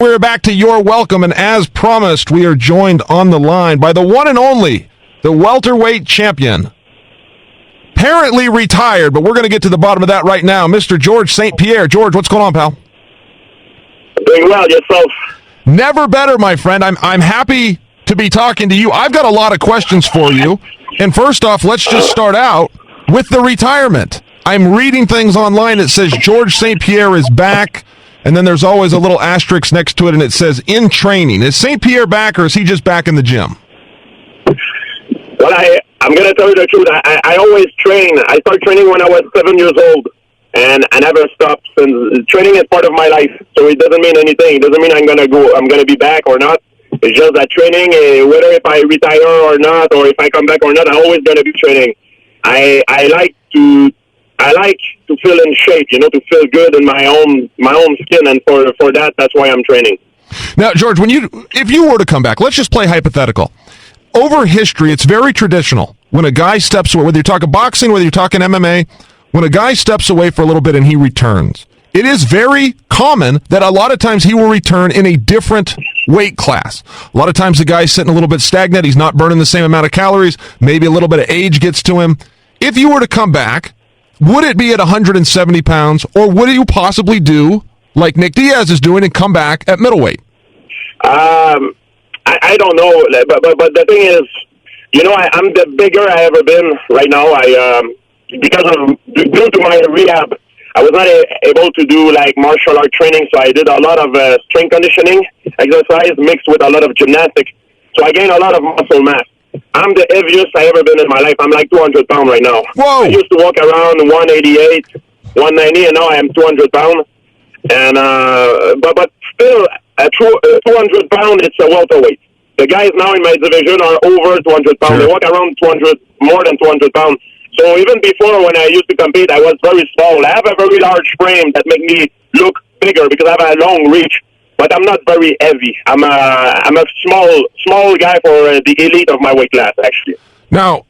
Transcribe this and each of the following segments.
We're back to Your Welcome, and as promised, we are joined on the line by the one and only, the welterweight champion. Apparently retired, but we're going to get to the bottom of that right now. Mr. George St. Pierre. George, what's going on, pal? Doing well, yourself? Never better, my friend. I'm happy to be talking to you. I've got a lot of questions for you. And first off, let's just start out with the retirement. I'm reading things online that says George St. Pierre is back. And then there's always a little asterisk next to it, and it says, in training. Is St. Pierre back, or is he just back in the gym? Well, I'm going to tell you the truth. I always train. I started training when I was 7 years old, and I never stopped. And training is part of my life, so it doesn't mean anything. It doesn't mean I'm going to be back or not. It's just that training, whether if I retire or not, or if I come back or not, I'm always going to be training. I like to feel in shape, to feel good in my own skin, and for that's why I'm training. Now, George, if you were to come back, let's just play hypothetical. Over history, it's very traditional. When a guy steps away, whether you're talking boxing, whether you're talking MMA, when a guy steps away for a little bit and he returns, it is very common that a lot of times he will return in a different weight class. A lot of times the guy's sitting a little bit stagnant. He's not burning the same amount of calories. Maybe a little bit of age gets to him. If you were to come back, would it be at 170 pounds, or would you possibly do like Nick Diaz is doing and come back at middleweight? I don't know, but the thing is, I'm the bigger I ever been right now. Due to my rehab, I was not able to do like martial art training, so I did a lot of strength conditioning exercise mixed with a lot of gymnastics. So I gained a lot of muscle mass. I'm the heaviest I ever been in my life. I'm like 200 pounds right now. Whoa! I used to walk around 188, 190, and now I am 200 pounds. And but still, at 200 pounds, it's a welterweight. The guys now in my division are over 200 pounds. Sure. They walk around more than 200 pounds. So even before, when I used to compete, I was very small. I have a very large frame that make me look bigger because I have a long reach. But I'm not very heavy. I'm a small guy for the elite of my weight class, actually. Now,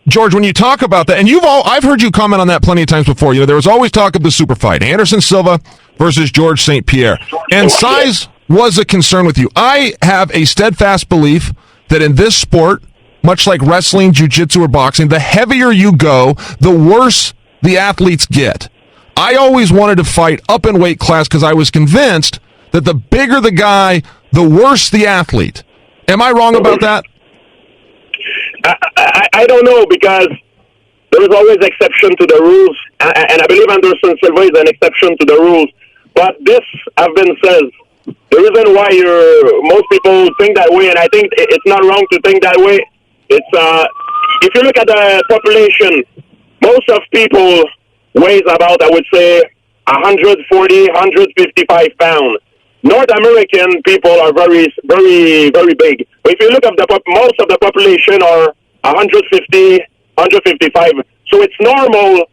George, when you talk about that, and I've heard you comment on that plenty of times before. There was always talk of the super fight, Anderson Silva versus George St. Pierre, and size was a concern with you. I have a steadfast belief that in this sport, much like wrestling, jiu-jitsu, or boxing, the heavier you go, the worse the athletes get. I always wanted to fight up in weight class because I was convinced that the bigger the guy, the worse the athlete. Am I wrong about that? I don't know, because there is always exception to the rules, and I believe Anderson Silva is an exception to the rules. But this has been said. The reason why most people think that way, and I think it's not wrong to think that way, it's if you look at the population, most of people weighs about, I would say, 140, 155 pounds. North American people are very, very, very big. But if you look at most of the population are 150, 155. So it's normal,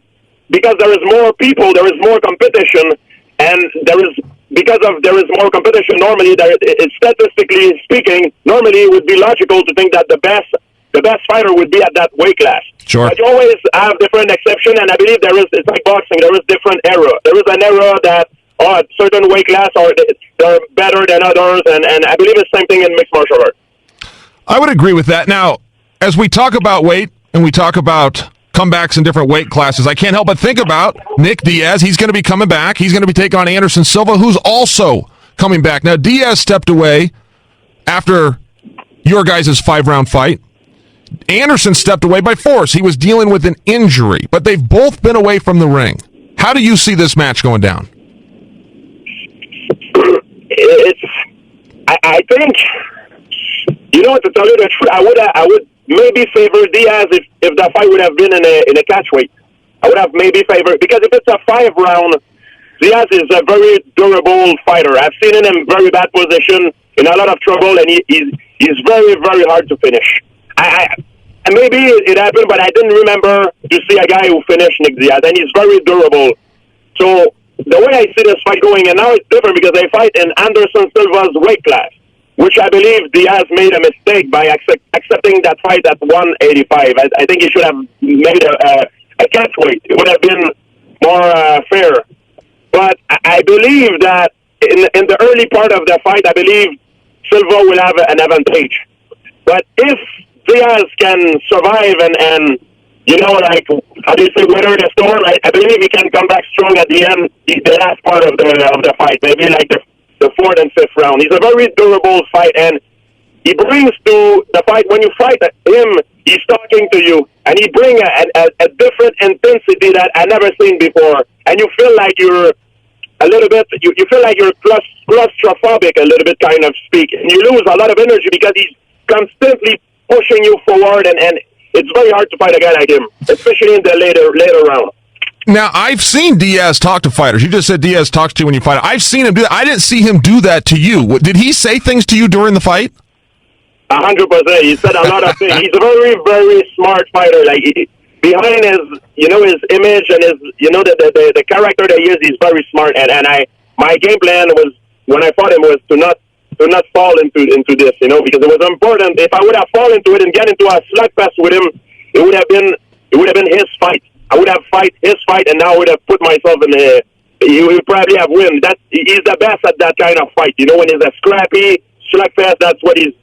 because there is more people, there is more competition, and because there is more competition. Normally, statistically speaking, normally it would be logical to think that the best fighter would be at that weight class. Sure. But you always have different exceptions, and I believe it's like boxing. There is different era. There is an era that certain weight class they're better than others, and I believe it's the same thing in mixed martial arts. I would agree with that. Now, as we talk about weight and we talk about comebacks in different weight classes, I can't help but think about Nick Diaz. He's going to be coming back. He's going to be taking on Anderson Silva, who's also coming back. Now, Diaz stepped away after your guys' 5-round fight. Anderson stepped away by force. He was dealing with an injury, but they've both been away from the ring. How do you see this match going down? I think, to tell you the truth, I would maybe favor Diaz if the fight would have been in a catchweight. I would have maybe favored, because if it's a 5-round, Diaz is a very durable fighter. I've seen him in very bad position, in a lot of trouble, and he's very, very hard to finish. Maybe it happened, but I didn't remember to see a guy who finished Nick Diaz, and he's very durable. So the way I see this fight going, and now it's different because they fight in Anderson Silva's weight class, which I believe Diaz made a mistake by accepting that fight at 185. I think he should have made a catchweight. It would have been more fair. But I believe that in the early part of the fight, I believe Silva will have an advantage. But if Diaz can survive and like, how do you say, weather the storm, I believe he can come back strong at the end, the last part of the fight, maybe like the fourth and fifth round. He's a very durable fight, and he brings to the fight, when you fight him, he's talking to you, and he brings a different intensity that I never seen before. And you feel like you're a little bit, you feel like you're claustrophobic a little bit, kind of speak. And you lose a lot of energy because he's constantly pushing you forward, and it's very hard to fight a guy like him, especially in the later round. Now, I've seen Diaz talk to fighters. You just said Diaz talks to you when you fight. I've seen him do that. I didn't see him do that to you. Did he say things to you during the fight? 100%. He said a lot of things. He's a very, very smart fighter. Like, behind his, his image and his, the character that he is, he's very smart. And my game plan was, when I fought him, was to not fall into this, because it was important. If I would have fallen into it and get into a slugfest with him, it would have been his fight. I would have fight his fight, and now I would have put myself in the. He would probably have win. He's the best at that kind of fight. When he's a scrappy slugfest, that's what he's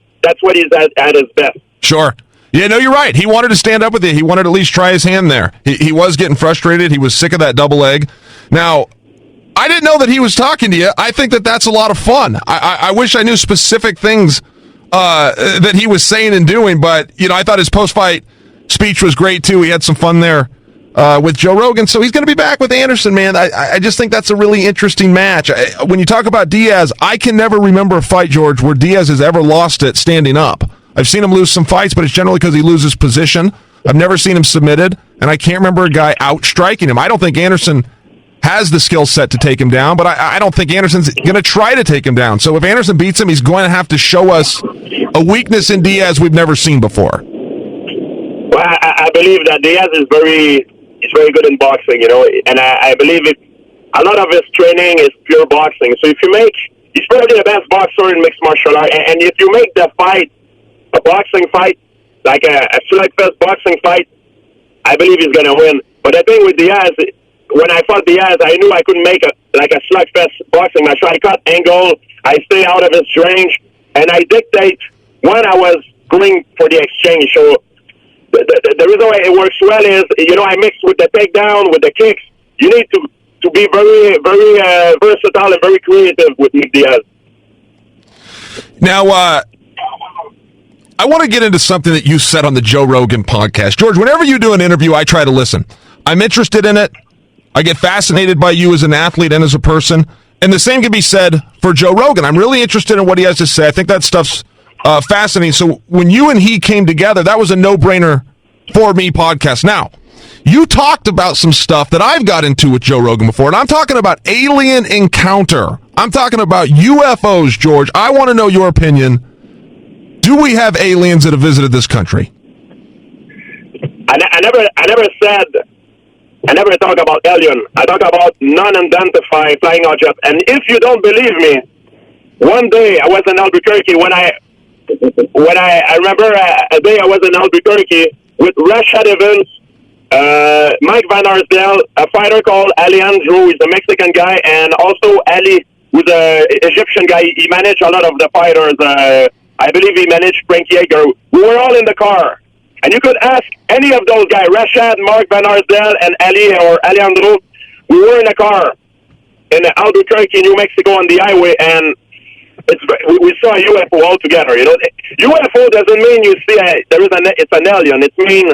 at his best. Sure. Yeah, no, you're right. He wanted to stand up with you. He wanted to at least try his hand there. He was getting frustrated. He was sick of that double leg. Now, I didn't know that he was talking to you. I think that that's a lot of fun. I wish I knew specific things that he was saying and doing, but, I thought his post-fight speech was great, too. He had some fun there with Joe Rogan, so he's going to be back with Anderson, man. I just think that's a really interesting match. When you talk about Diaz, I can never remember a fight, George, where Diaz has ever lost it standing up. I've seen him lose some fights, but it's generally because he loses position. I've never seen him submitted, and I can't remember a guy outstriking him. I don't think Anderson has the skill set to take him down, but I don't think Anderson's going to try to take him down. So if Anderson beats him, he's going to have to show us a weakness in Diaz we've never seen before. Well, I believe that Diaz is very good in boxing, and I believe a lot of his training is pure boxing. So he's probably the best boxer in mixed martial art, and if you make the fight a boxing fight, like a slugfest boxing fight, I believe he's going to win. But the thing with Diaz, when I fought Diaz, I knew I couldn't make a slugfest boxing match. So I cut angle, I stay out of his range, and I dictate when I was going for the exchange. So the reason why it works well is, I mix with the takedown, with the kicks. You need to be very, very versatile and very creative with Diaz. Now, I want to get into something that you said on the Joe Rogan podcast. George, whenever you do an interview, I try to listen. I'm interested in it. I get fascinated by you as an athlete and as a person. And the same can be said for Joe Rogan. I'm really interested in what he has to say. I think that stuff's fascinating. So when you and he came together, that was a no-brainer for me podcast. Now, you talked about some stuff that I've got into with Joe Rogan before, and I'm talking about alien encounter. I'm talking about UFOs, George. I want to know your opinion. Do we have aliens that have visited this country? I never talk about alien. I talk about non-identified flying object. And if you don't believe me, one day I was in Albuquerque when I remember a day I was in Albuquerque with Rashad Evans, Mike Van Arsdale, a fighter called Alejandro, who's a Mexican guy, and also Ali, who's an Egyptian guy. He managed a lot of the fighters. I believe he managed Frank Yeager. We were all in the car. And you could ask any of those guys, Rashad, Mark Van Arsdale, and Ali or Alejandro. We were in a car in Albuquerque, New Mexico on the highway, and we saw a UFO altogether. UFO doesn't mean you see it's an alien. It means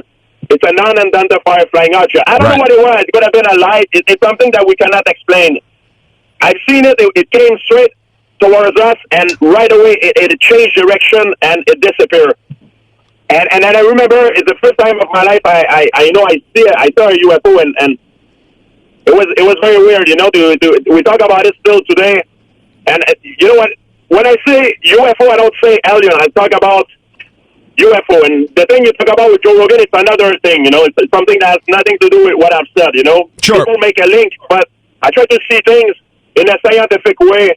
it's a non-identified flying object. I don't know what it was. It could have been a light. It's something that we cannot explain. I've seen it. It came straight towards us, and right away it changed direction and it disappeared. And then I remember it's the first time of my life I saw a UFO, and it was very weird. We talk about it still today. And you know what? When I say UFO, I don't say alien. I talk about UFO. And the thing you talk about with Joe Rogan, it's another thing. It's something that has nothing to do with what I've said. Sure. People make a link, but I try to see things in a scientific way.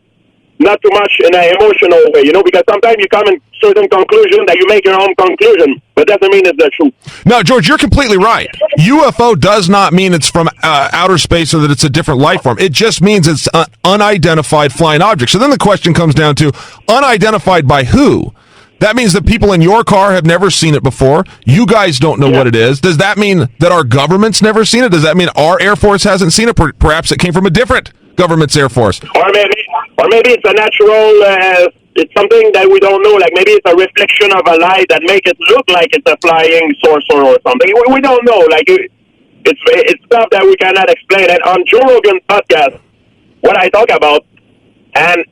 not too much in an emotional way, because sometimes you come in certain conclusion that you make your own conclusion, but doesn't mean it's the truth. No, George, you're completely right. UFO does not mean it's from outer space or that it's a different life form. It just means it's an unidentified flying object. So then the question comes down to unidentified by who? That means that people in your car have never seen it before. You guys don't know what it is. Does that mean that our government's never seen it? Does that mean our Air Force hasn't seen it? Perhaps it came from a different government's Air Force. Or maybe it's a natural, it's something that we don't know. Like maybe it's a reflection of a light that make it look like it's a flying saucer or something. We don't know. Like it's stuff that we cannot explain. And on Joe Rogan's podcast, what I talk about, and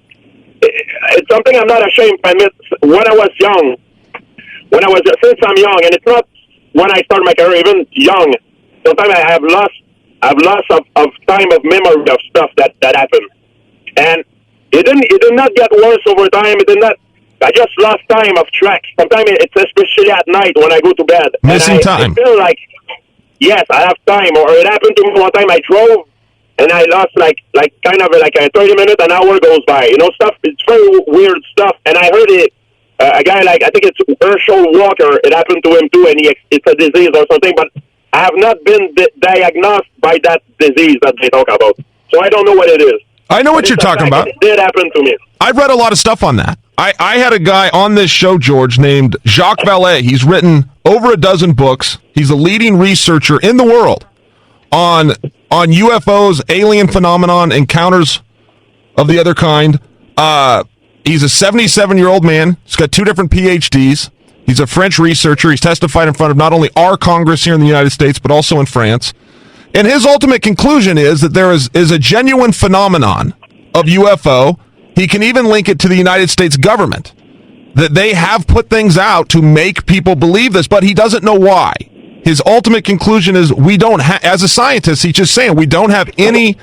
it's something I'm not ashamed to admit. When I was young, since I'm young, and it's not when I started my career, even young, sometimes I have lost of time of memory of stuff that happened. And it did not get worse over time. I just lost time of track. Sometimes it's especially at night when I go to bed. Missing time. I feel like, yes, I have time. Or it happened to me one time I drove and I lost like kind of like a 30 minutes, an hour goes by. Stuff, it's very weird stuff. And I heard it, a guy I think it's Herschel Walker, it happened to him too, and it's a disease or something, but I have not been diagnosed by that disease that they talk about. So I don't know what it is. I know what you're talking about. It did happen to me. I've read a lot of stuff on that. I had a guy on this show, George, named Jacques Vallée. He's written over a dozen books. He's a leading researcher in the world on UFOs, alien phenomenon, encounters of the other kind. He's a 77-year-old man. He's got 2 different PhDs. He's a French researcher. He's testified in front of not only our Congress here in the United States, but also in France. And his ultimate conclusion is that there is a genuine phenomenon of UFO. He can even link it to the United States government, that they have put things out to make people believe this, but he doesn't know why. His ultimate conclusion is we don't have, as a scientist, he's just saying we don't have any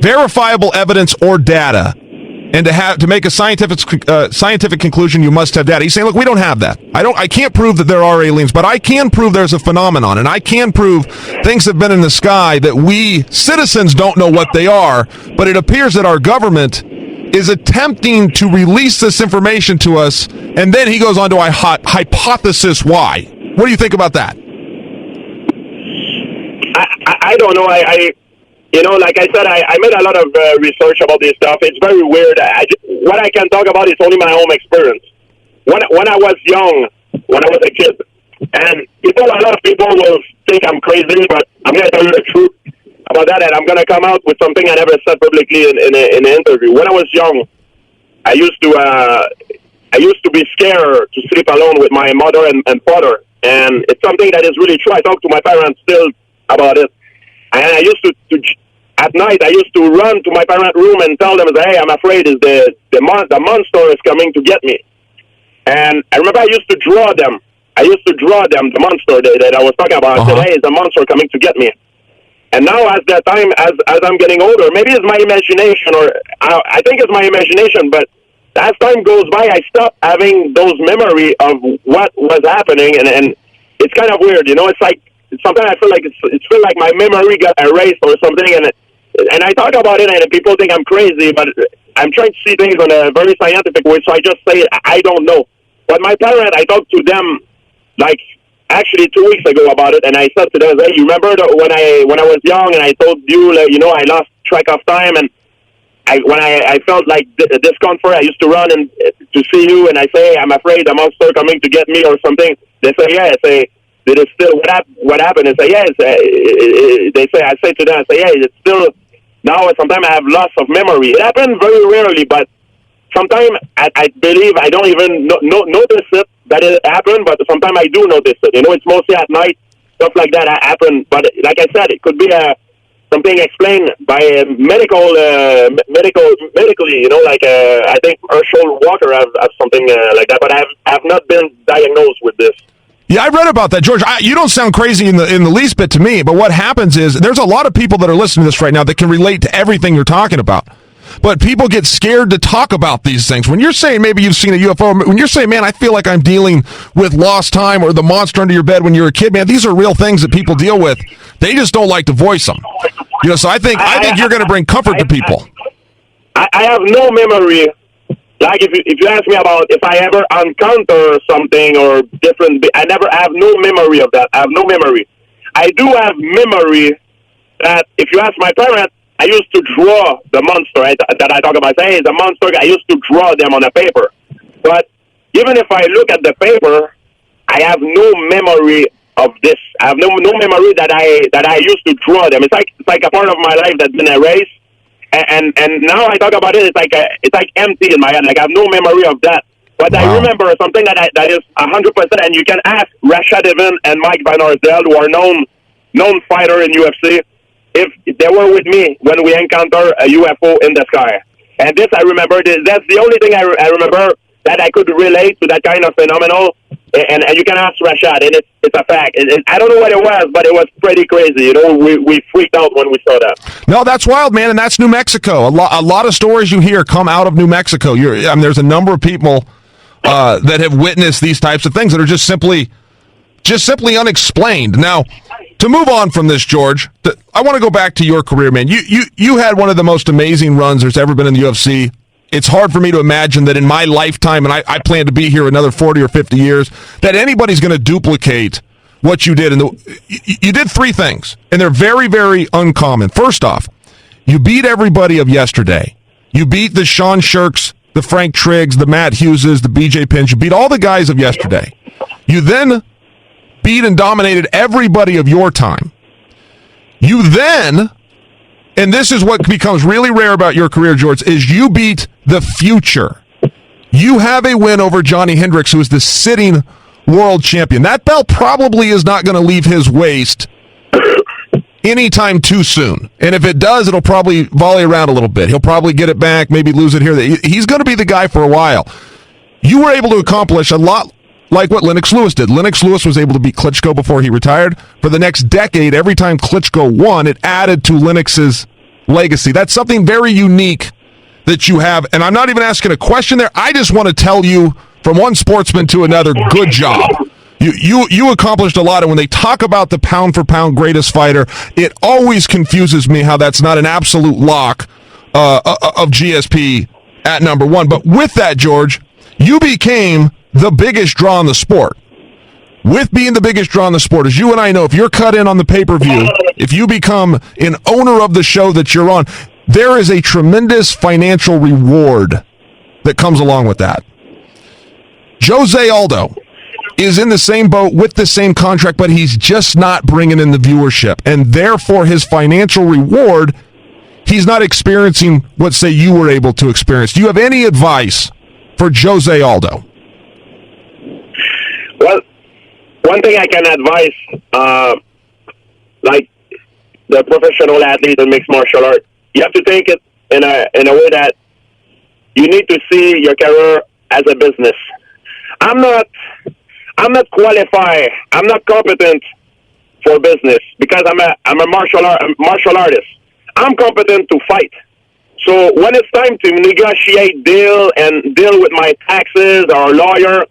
verifiable evidence or data. And to make a scientific conclusion, you must have data. He's saying, look, we don't have that. I can't prove that there are aliens, but I can prove there's a phenomenon, and I can prove things have been in the sky that we citizens don't know what they are. But it appears that our government is attempting to release this information to us, and then he goes on to a hypothesis why. What do you think about that? I don't know. Like I said, I made a lot of research about this stuff. It's very weird. What I can talk about is only my own experience. When I was young, when I was a kid, and a lot of people will think I'm crazy, but I'm going to tell you the truth about that, and I'm going to come out with something I never said publicly in an interview. When I was young, I used to be scared to sleep alone with my mother and father, and it's something that is really true. I talk to my parents still about it. And I used to at night, I used to run to my parents' room and tell them, hey, I'm afraid the monster is coming to get me. And I remember I used to draw them. The monster that I was talking about. I said, hey, it's a monster coming to get me. And now as I'm getting older, maybe it's my imagination, or I think it's my imagination, but as time goes by, I stop having those memory of what was happening, and it's kind of weird, It's like, sometimes I feel like it's feel like my memory got erased or something, and I talk about it, and people think I'm crazy, but I'm trying to see things in a very scientific way, so I just say I don't know. But my parents, I talked to them like actually 2 weeks ago about it, and I said to them, hey, you remember when I was young and I told you, I lost track of time, and when I felt like discomfort, I used to run and to see you, and I say, hey, I'm afraid the monster coming to get me or something. They say, yeah. I say, it is still what happened? They say, yes. They say, I say to them, I say, yeah, it's still now. Sometimes I have loss of memory. It happens very rarely, but sometimes I believe I don't even notice it that it happened, but sometimes I do notice it. It's mostly at night, stuff like that happen. But like I said, it could be something explained by medically. I think Herschel Walker have something like that, but I have not been diagnosed with this. Yeah, I read about that, George. You don't sound crazy in the least bit to me, but what happens is there's a lot of people that are listening to this right now that can relate to everything you're talking about. But people get scared to talk about these things. When you're saying maybe you've seen a UFO, when you're saying, man, I feel like I'm dealing with lost time or the monster under your bed when you're a kid, man, these are real things that people deal with. They just don't like to voice them. So I think you're going to bring comfort to people. I have no memory like if you ask me about if I ever encounter something or different, I have no memory of that. I have no memory. I do have memory that if you ask my parents, I used to draw the monster that I talk about. Hey, the monster. I used to draw them on a paper. But even if I look at the paper, I have no memory of this. I have no memory that I used to draw them. It's like a part of my life that's been erased. And now I talk about it. It's like empty in my head. Like I have no memory of that. But wow. I remember something that is 100%. And you can ask Rashad Evans and Mike Van Arsdale, who are known fighter in UFC, if they were with me when we encounter a UFO in the sky. And this I remember. That's the only thing I remember that I could relate to that kind of phenomenon. And you can ask Rashad, and it's a fact. I don't know what it was, but it was pretty crazy. You know, we freaked out when we saw that. No, that's wild, man, and that's New Mexico. A lot of stories you hear come out of New Mexico. There's a number of people that have witnessed these types of things that are just simply unexplained. Now, to move on from this, George, I want to go back to your career, man. You had one of the most amazing runs there's ever been in the UFC. It's hard for me to imagine that in my lifetime, and I plan to be here another 40 or 50 years, that anybody's going to duplicate what you did. And you did three things, and they're very, very uncommon. First off, you beat everybody of yesterday. You beat the Sean Shirks, the Frank Triggs, the Matt Hugheses, the BJ Penns. You beat all the guys of yesterday. You then beat and dominated everybody of your time. You then, and this is what becomes really rare about your career, George, is you beat the future. You have a win over Johnny Hendricks, who is the sitting world champion. That belt probably is not going to leave his waist anytime too soon. And if it does, it'll probably volley around a little bit. He'll probably get it back, maybe lose it here. He's going to be the guy for a while. You were able to accomplish a lot like what Lennox Lewis did. Lennox Lewis was able to beat Klitschko before he retired. For the next decade, every time Klitschko won, it added to Lennox's legacy. That's something very unique that you have. And I'm not even asking a question there. I just want to tell you, from one sportsman to another, good job. You accomplished a lot, and when they talk about the pound-for-pound greatest fighter, it always confuses me how that's not an absolute lock of GSP at number one. But with that, George, you became the biggest draw in the sport. With being the biggest draw in the sport, as you and I know, if you're cut in on the pay-per-view, if you become an owner of the show that you're on, there is a tremendous financial reward that comes along with that. Jose Aldo is in the same boat with the same contract, but he's just not bringing in the viewership. And therefore, his financial reward, he's not experiencing what, say, you were able to experience. Do you have any advice for Jose Aldo? Well, one thing I can advise, like the professional athlete in mixed martial art, you have to take it in a way that you need to see your career as a business. I'm not qualified. I'm not competent for business because I'm a martial artist. I'm competent to fight. So when it's time to negotiate deal with my taxes or lawyer,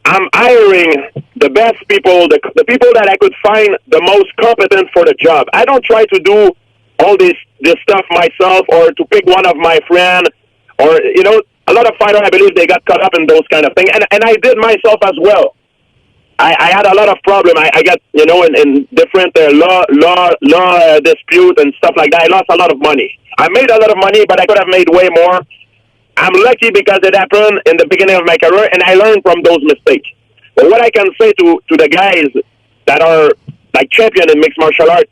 I'm hiring the best people, the people that I could find the most competent for the job. I don't try to do all this stuff myself or to pick one of my friends or, a lot of fighters, I believe they got caught up in those kind of things. And I did myself as well. I had a lot of problems. I got, in different law dispute and stuff like that. I lost a lot of money. I made a lot of money, but I could have made way more. I'm lucky because it happened in the beginning of my career, and I learned from those mistakes. But what I can say to the guys that are like champion in mixed martial arts,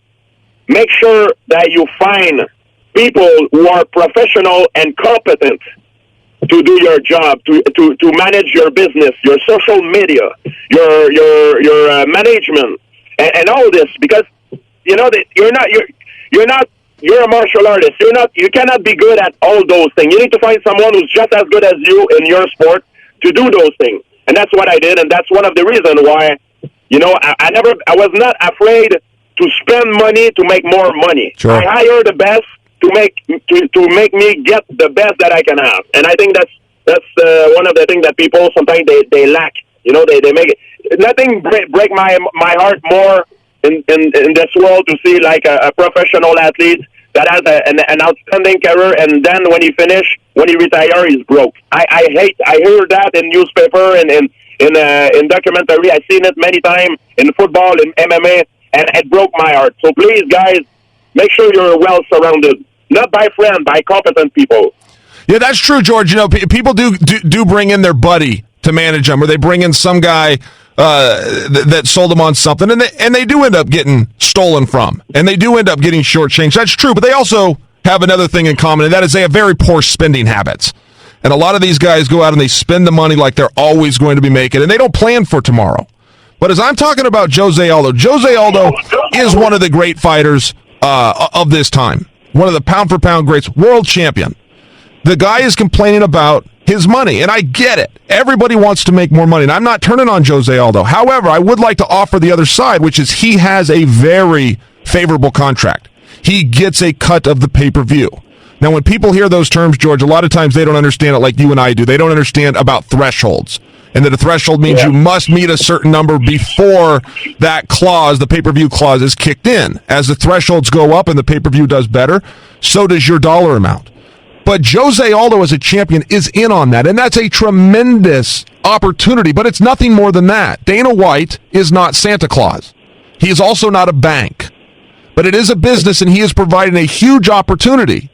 make sure that you find people who are professional and competent to do your job, to manage your business, your social media, your management, and all this, because you're a martial artist. You cannot be good at all those things. You need to find someone who's just as good as you in your sport to do those things. And that's what I did, and that's one of the reasons why, I was not afraid to spend money to make more money. Sure. I hire the best to make me get the best that I can have, and I think that's one of the things that people sometimes they lack. They make it. Nothing break my heart more in this world to see like a professional athlete that has an outstanding career, and then when he retire, he's broke. I hear that in newspaper and in documentary. I've seen it many times in football, in MMA, and it broke my heart. So please, guys, make sure you're well surrounded, not by friends, by competent people. Yeah, that's true, George. You know, people do bring in their buddy to manage them, or they bring in some guy that sold them on something, and they do end up getting stolen from, and they do end up getting shortchanged. That's true, but they also have another thing in common, and that is they have very poor spending habits. And a lot of these guys go out and they spend the money like they're always going to be making, and they don't plan for tomorrow. But as I'm talking about Jose Aldo is one of the great fighters of this time, one of the pound-for-pound greats, world champion. The guy is complaining about his money, and I get it. Everybody wants to make more money, and I'm not turning on Jose Aldo. However, I would like to offer the other side, which is he has a very favorable contract. He gets a cut of the pay-per-view. Now, when people hear those terms, George, a lot of times they don't understand it like you and I do. They don't understand about thresholds, and that a threshold means you must meet a certain number before that clause, the pay-per-view clause, is kicked in. As the thresholds go up and the pay-per-view does better, so does your dollar amount. But Jose Aldo as a champion is in on that, and that's a tremendous opportunity, but it's nothing more than that. Dana White is not Santa Claus. He is also not a bank. But it is a business, and he is providing a huge opportunity.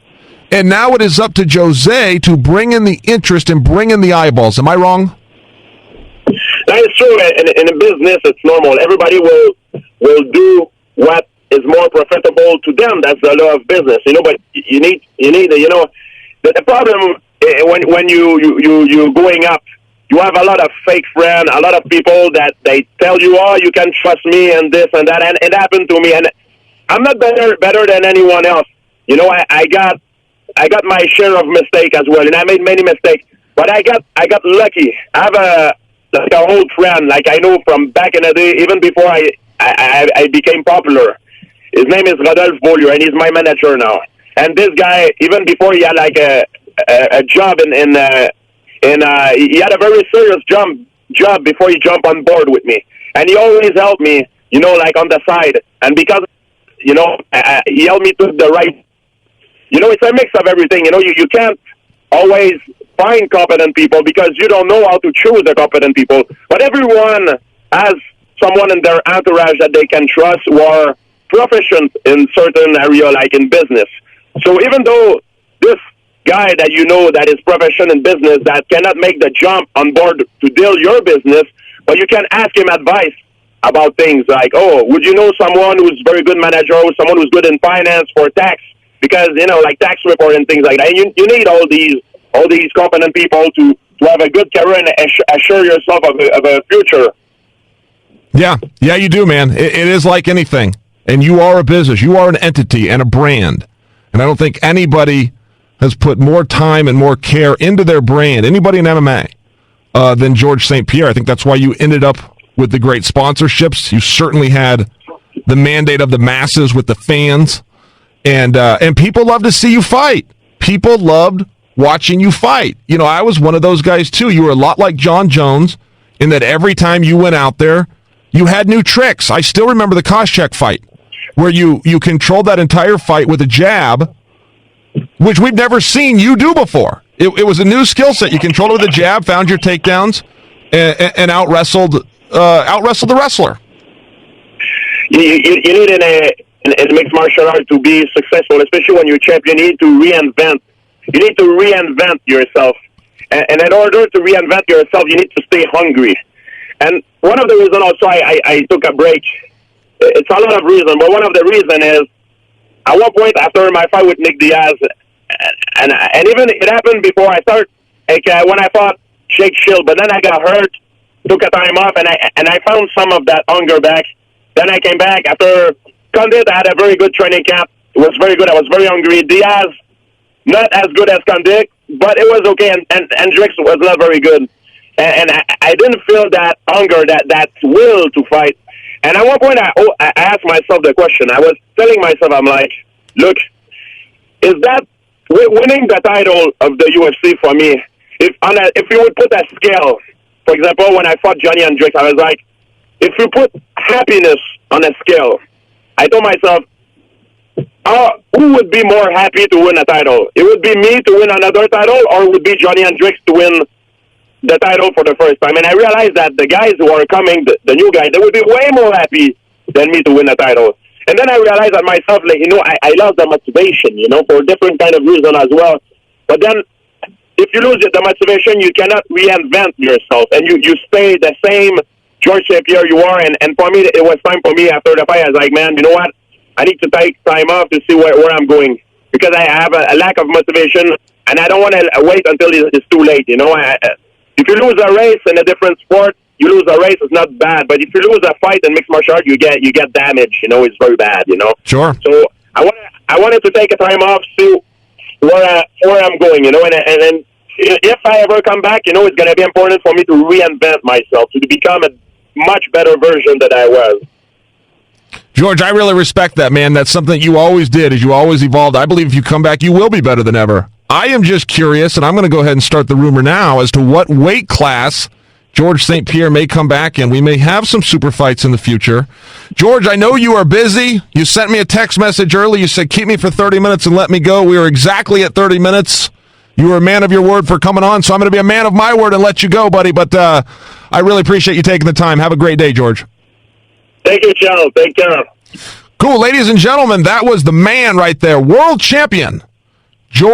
And now it is up to Jose to bring in the interest and bring in the eyeballs. Am I wrong? That is true. In a business, it's normal. Everybody will do what is more profitable to them. That's the law of business, but you need, the problem when you going up, you have a lot of fake friends, a lot of people that they tell you, oh, you can trust me and this and that, and it happened to me, and I'm not better than anyone else. I got my share of mistake as well, and I made many mistakes, but I got lucky. I have an old friend, like I know from back in the day, even before I became popular. His name is Rodolphe Beaulieu, and he's my manager now. And this guy, even before he had like a job he had a very serious job before he jumped on board with me. And he always helped me, like on the side. And because, he helped me to the right. It's a mix of everything. You can't always find competent people because you don't know how to choose the competent people. But everyone has someone in their entourage that they can trust who are proficient in certain area, like in business. So even though this guy that that is proficient in business, that cannot make the jump on board to deal your business, but you can ask him advice about things like, oh, would you know someone who's very good manager, or someone who's good in finance for tax? Because, like tax report and things like that. And you need all these competent people to have a good career and assure yourself of a future. Yeah, you do, man. It is like anything. And you are a business. You are an entity and a brand. And I don't think anybody has put more time and more care into their brand, anybody in MMA, than George St. Pierre. I think that's why you ended up with the great sponsorships. You certainly had the mandate of the masses with the fans. And people love to see you fight. People loved watching you fight. I was one of those guys, too. You were a lot like John Jones in that every time you went out there, you had new tricks. I still remember the Koscheck fight, where you controlled that entire fight with a jab, which we've never seen you do before. It was a new skill set. You controlled it with a jab, found your takedowns, and out-wrestled the wrestler. You need in mixed martial art to be successful, especially when you're champion. You need to reinvent. You need to reinvent yourself. And in order to reinvent yourself, you need to stay hungry. And one of the reasons also I took a break, it's a lot of reasons, but one of the reasons is, at one point after my fight with Nick Diaz, and even it happened before I started, when I fought Jake Shield, but then I got hurt, took a time off, and I found some of that hunger back. Then I came back after Condit. I had a very good training camp. It was very good. I was very hungry. Diaz, not as good as Condit, but it was okay, and Hendricks was not very good. And I didn't feel that hunger, that will to fight. And at one point, I asked myself the question. I was telling myself, I'm like, look, is that winning the title of the UFC for me? If you would put a scale, for example, when I fought Johnny Hendricks, I was like, if you put happiness on a scale, I told myself, who would be more happy to win a title? It would be me to win another title, or it would be Johnny Hendricks to win the title for the first time? And I realized that the guys who are coming, the new guys, they would be way more happy than me to win a title. And then I realized that myself, like, I lost the motivation, for a different kind of reason as well. But then, if you lose the motivation, you cannot reinvent yourself, and you stay the same George St. Pierre you are. And for me, it was time for me after the fight. I was like, man, you know what? I need to take time off to see where I'm going, because I have a lack of motivation, and I don't want to wait until it's too late. If you lose a race in a different sport, you lose a race, it's not bad. But if you lose a fight in mixed martial art, you get damage. It's very bad. Sure. So I wanted to take a time off, see where I'm going. And then if I ever come back, it's going to be important for me to reinvent myself, to become a much better version that I was. George, I really respect that, man. That's something you always did, is you always evolved. I believe if you come back, you will be better than ever. I am just curious, and I'm going to go ahead and start the rumor now as to what weight class George St. Pierre may come back in. We may have some super fights in the future. George, I know you are busy. You sent me a text message early. You said, keep me for 30 minutes and let me go. We are exactly at 30 minutes. You were a man of your word for coming on, so I'm going to be a man of my word and let you go, buddy. But I really appreciate you taking the time. Have a great day, George. Thank you, Chael. Take care. Cool. Ladies and gentlemen, that was the man right there, world champion